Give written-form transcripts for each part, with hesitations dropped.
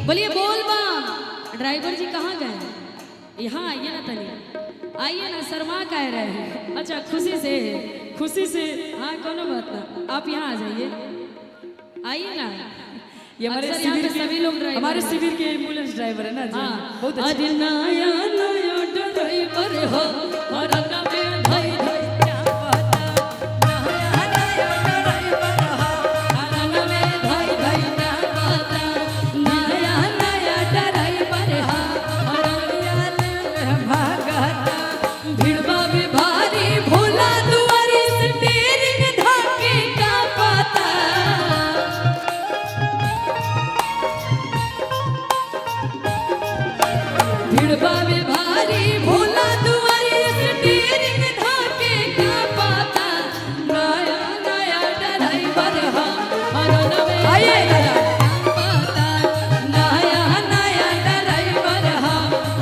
बोलिए बोल बम। ड्राइवर जी कहाँ गए? यहाँ आइए ना तनी, आइए ना, शर्मा कह रहे हैं। अच्छा खुशी से हाँ कोनो बात ना, आप यहाँ आ जाइए, आइए ना। ये हमारे अक्सर यहाँ पे सभी लोग ड्राइवर हमारे हैं। शिविर के एम्बुलेंस ड्राइवर है ना जी। हाँ बहुत अच्छे। अरे नया नया ड्राइवर हो और में धई धई क्या पता, नया नया ड्राइवर हो और में धई धई क्या पता, नया नया ड्राइवर हो और भागता भिड़वा भी भारी भोला दुआरी स्टीयरिंग धाके का पता। भिड़वा में भारी भोला दुआरी स्टीयरिंग धाके का पता, नया नया ड्राइवर हो और नवे आइए दादा। पता, नया नया ड्राइवर हो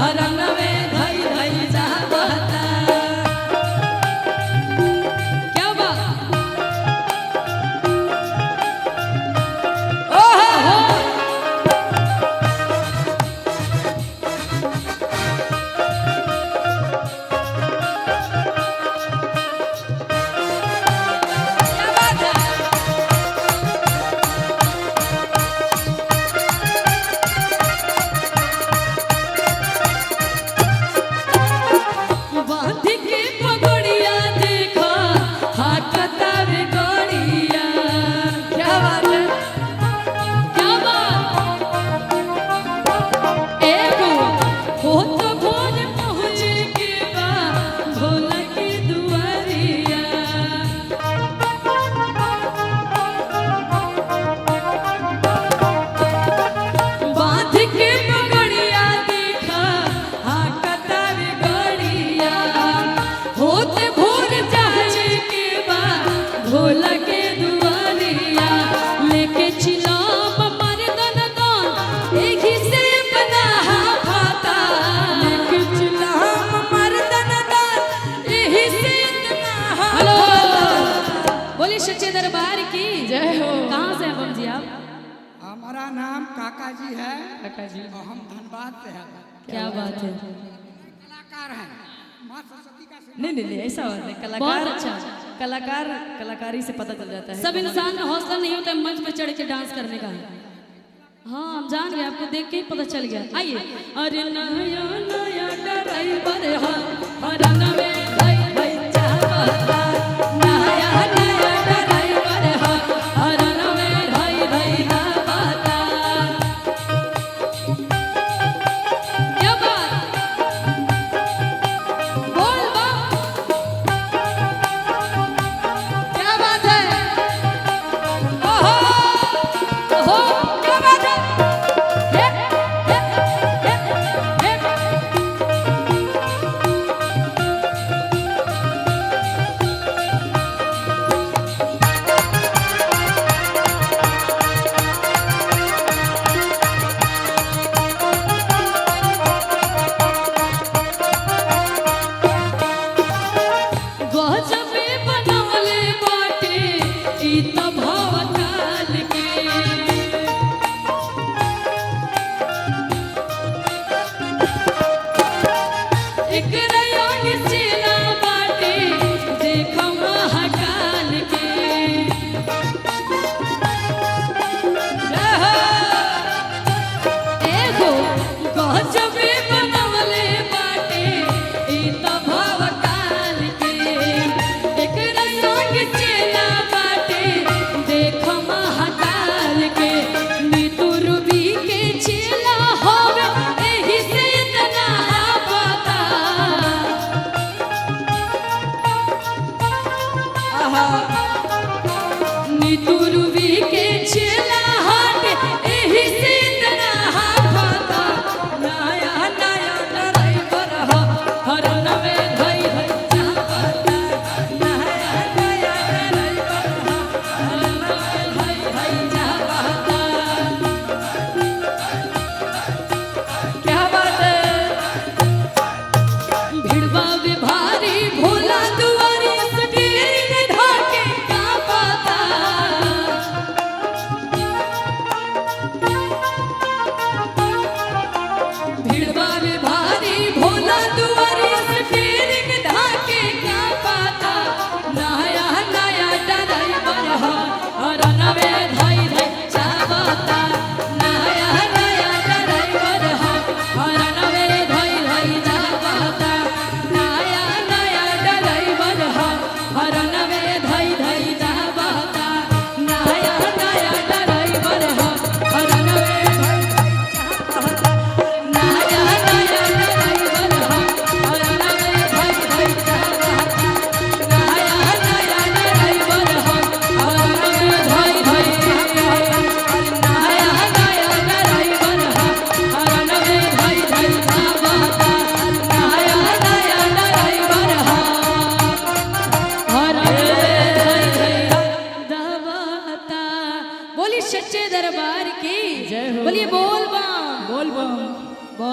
और नवे धई धई जा पता। क्या बात, ओहो क्या बात है। बांध के पगड़िया देखा हाकता वे गड़िया। क्या बात है, क्या बात। एगो हो तो भोर पहुँचे के बाद भोला की दुआरिया। बांध के पगड़िया देखा हाकता वे गड़िया, होते भोर जाए के बाद भोला के दुआरिया। लेके चिलाम मर्दन दान एही से बना फाता, लेके चिलाम मर्दन दान एही से इतना हेलो बोलिए सच्चे दरबार की जय हो। कहाँ से हैं बम जी आप? हमारा नाम काका जी है काका जी और हम धनबाद से हैं। क्या बात है, कलाकार हैं, माँ सरस्वती का नहीं ऐसा बात नहीं। बहुत कलाकार अच्छा। कलाकारी से पता चल जाता है। सब इंसान में हौसला नहीं होता है मंच पे चढ़ के डांस करने का। हाँ हम जान गए, आपको देख के ही पता चल गया। आइए अरे नया नया ड्राइवर हो और में